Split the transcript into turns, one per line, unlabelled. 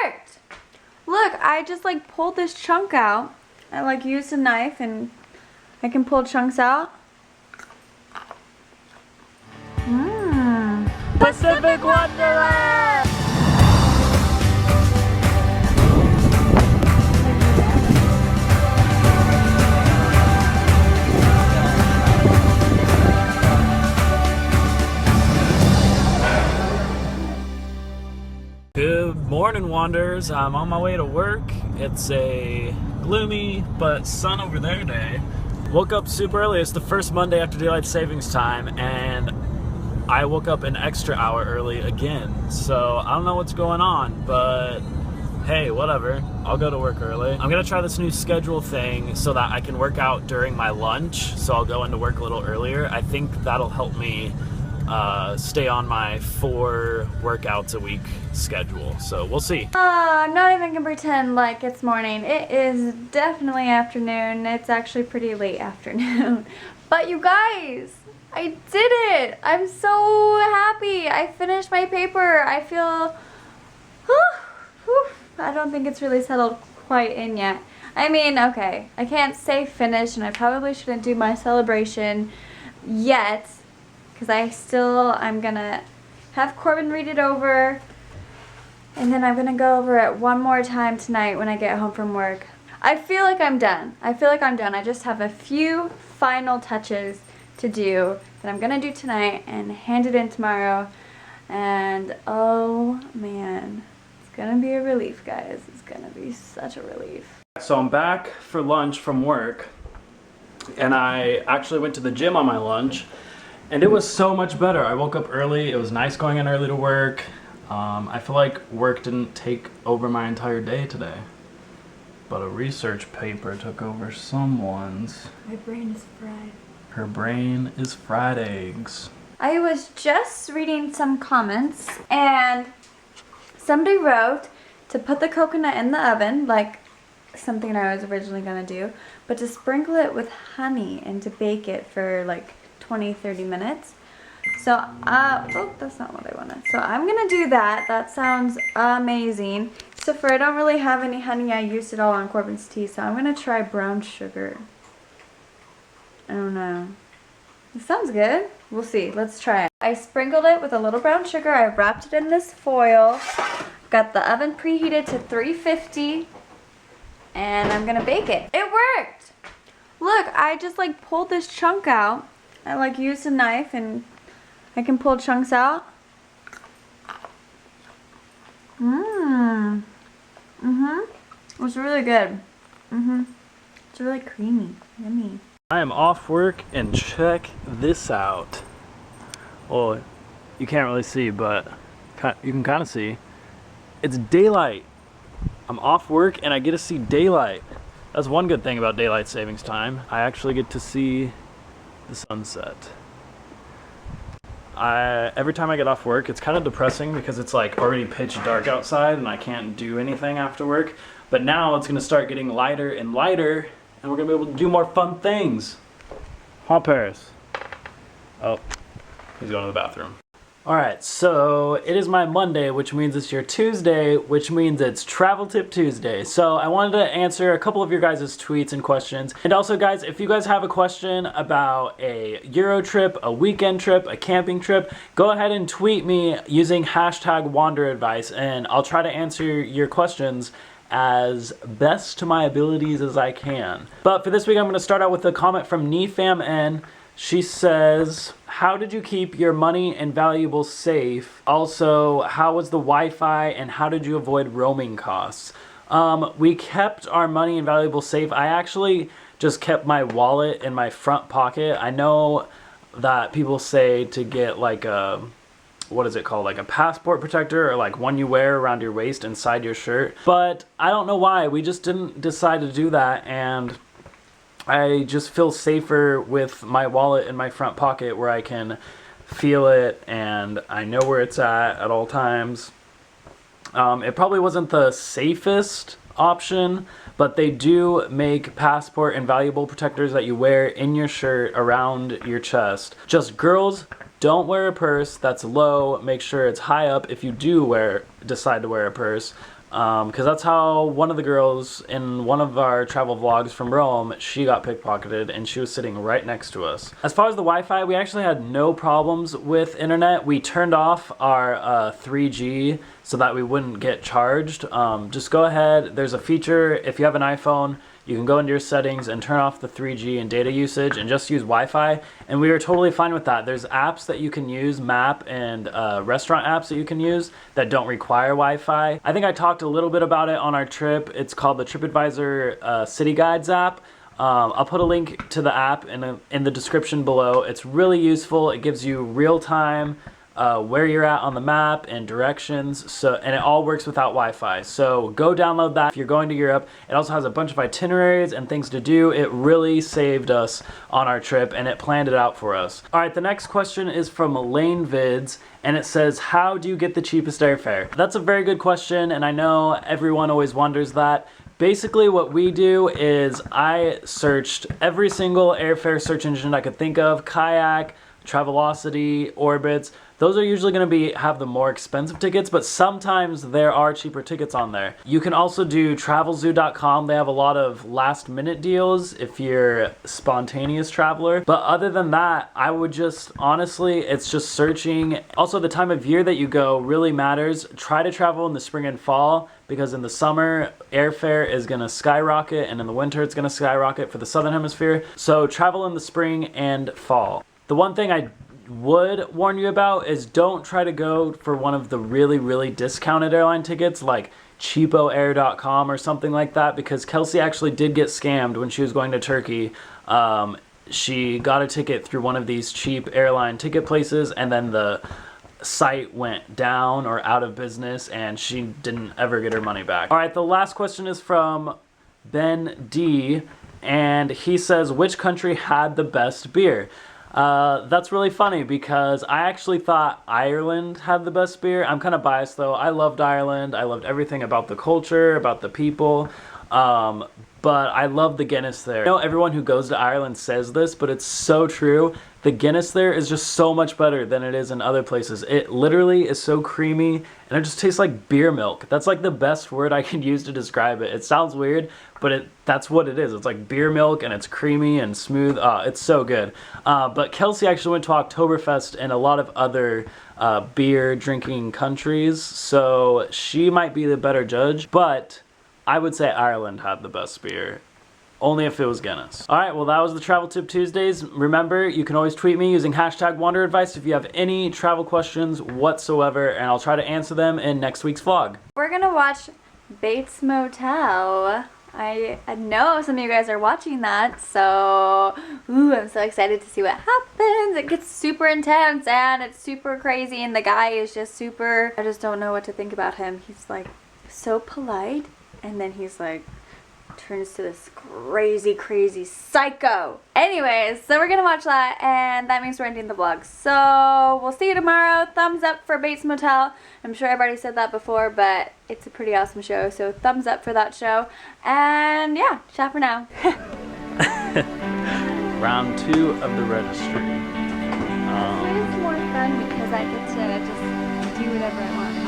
worked! Look, I just like pulled this chunk out. I like used a knife and I can pull chunks out. Mmm.
Pacific Wonderland! Good morning, Wanderers. I'm on my way to work. It's a gloomy but sun over there day. Woke up super early. It's the first Monday after daylight savings time, and I woke up an extra hour early again. So I don't know what's going on, but hey, whatever. I'll go to work early. I'm gonna try this new schedule thing so that I can work out during my lunch. So I'll go into work a little earlier. I think that'll help me stay on my 4 workouts a week schedule. So we'll see.
I'm not even gonna pretend like it's morning. It is definitely afternoon. It's actually pretty late afternoon. But you guys, I did it! I'm so happy. I finished my paper. I feel, I don't think it's really settled quite in yet. I mean, okay, I can't say finished, and I probably shouldn't do my celebration yet, because I'm gonna have Corbin read it over, and then I'm gonna go over it one more time tonight when I get home from work. I feel like I'm done. I just have a few final touches to do that I'm gonna do tonight and hand it in tomorrow. And oh man, it's gonna be a relief, guys. It's gonna be such a relief.
So I'm back for lunch from work, and I actually went to the gym on my lunch. And it was so much better. I woke up early. It was nice going in early to work. I feel like work didn't take over my entire day today. But a research paper took over someone's.
My brain is fried.
Her brain is fried eggs.
I was just reading some comments, and somebody wrote to put the coconut in the oven, like something I was originally gonna do, but to sprinkle it with honey and to bake it for like 20-30 minutes. So oh, that's not what I wanted. So I'm gonna do that. That sounds amazing. So I don't really have any honey. I used it all on Corbin's tea, so I'm gonna try brown sugar. I don't know. It sounds good. We'll see. Let's try it. I sprinkled it with a little brown sugar. I wrapped it in this foil. Got the oven preheated to 350, and I'm gonna bake it. It worked. Look, I just like pulled this chunk out. I like used a knife and I can pull chunks out. It's really good. It's really creamy. Yummy.
I am off work, and check this out. Well, you can't really see, but you can kind of see. It's daylight. I'm off work and I get to see daylight. That's one good thing about daylight savings time. I actually get to see the sunset. Every time I get off work, it's kind of depressing because it's like already pitch dark outside and I can't do anything after work. But now it's gonna start getting lighter and lighter, and we're gonna be able to do more fun things. Huh, Paris? Oh, he's going to the bathroom. Alright, so it is my Monday, which means it's your Tuesday, which means it's Travel Tip Tuesday. So I wanted to answer a couple of your guys' tweets and questions. And also, guys, if you guys have a question about a Euro trip, a weekend trip, a camping trip, go ahead and tweet me using hashtag WanderAdvice, and I'll try to answer your questions as best to my abilities as I can. But for this week, I'm going to start out with a comment from NeFamN. She says, how did you keep your money and valuables safe? Also, how was the Wi-Fi, and how did you avoid roaming costs? We kept our money and valuables safe. I actually just kept my wallet in my front pocket. I know that people say to get like a, what is it called? Like a passport protector, or like one you wear around your waist inside your shirt. But I don't know why. We just didn't decide to do that, and I just feel safer with my wallet in my front pocket where I can feel it and I know where it's at all times. It probably wasn't the safest option, but they do make passport and valuable protectors that you wear in your shirt around your chest. Just girls, don't wear a purse that's low. Make sure it's high up if you do decide to wear a purse. Because that's how one of the girls in one of our travel vlogs from Rome, she got pickpocketed and she was sitting right next to us. As far as the Wi-Fi, we actually had no problems with internet. We turned off our 3G so that we wouldn't get charged. Just go ahead, there's a feature, if you have an iPhone, you can go into your settings and turn off the 3G and data usage and just use Wi-Fi. And we were totally fine with that. There's apps that you can use, map and restaurant apps that you can use that don't require Wi-Fi. I think I talked a little bit about it on our trip. It's called the TripAdvisor City Guides app. I'll put a link to the app in the description below. It's really useful. It gives you real-time where you're at on the map and directions, and it all works without Wi-Fi. So go download that if you're going to Europe. It also has a bunch of itineraries and things to do. It really saved us on our trip and it planned it out for us. All right, the next question is from Lane Vids, and it says, how do you get the cheapest airfare? That's a very good question, and I know everyone always wonders that. Basically what we do is I searched every single airfare search engine I could think of, Kayak, Travelocity, Orbitz. Those are usually going to have the more expensive tickets, but sometimes there are cheaper tickets on there. You can also do travelzoo.com. They have a lot of last minute deals if you're a spontaneous traveler. But other than that, I would just, honestly, it's just searching. Also, the time of year that you go really matters. Try to travel in the spring and fall, because in the summer, airfare is going to skyrocket, and in the winter, it's going to skyrocket for the southern hemisphere. So travel in the spring and fall. The one thing I would warn you about is don't try to go for one of the really discounted airline tickets like cheapoair.com or something like that, because Kelsey actually did get scammed when she was going to Turkey. She got a ticket through one of these cheap airline ticket places, and then the site went down or out of business and she didn't ever get her money back. All right, the last question is from Ben D, and he says, which country had the best beer? That's really funny because I actually thought Ireland had the best beer. I'm kind of biased though. I loved Ireland. I loved everything about the culture, about the people. But I love the Guinness there. I know everyone who goes to Ireland says this, but it's so true. The Guinness there is just so much better than it is in other places. It literally is so creamy and it just tastes like beer milk. That's like the best word I can use to describe it. It sounds weird, but that's what it is. It's like beer milk and it's creamy and smooth. It's so good. But Kelsey actually went to Oktoberfest and a lot of other beer drinking countries, so she might be the better judge, but I would say Ireland had the best beer. Only if it was Guinness. All right, well, that was the Travel Tip Tuesdays. Remember, you can always tweet me using hashtag WanderAdvice if you have any travel questions whatsoever, and I'll try to answer them in next week's vlog.
We're gonna watch Bates Motel. I know some of you guys are watching that, so I'm so excited to see what happens. It gets super intense and it's super crazy, and the guy is just super, I just don't know what to think about him. He's like so polite, and then he's like turns to this crazy psycho. Anyways, so we're gonna watch that, and that means we're ending the vlog. So we'll see you tomorrow. Thumbs up for Bates Motel. I'm sure I've already said that before, but it's a pretty awesome show, so thumbs up for that show. And yeah, ciao for now.
Round 2 of the registry.
It's more fun because I get to just do whatever I want.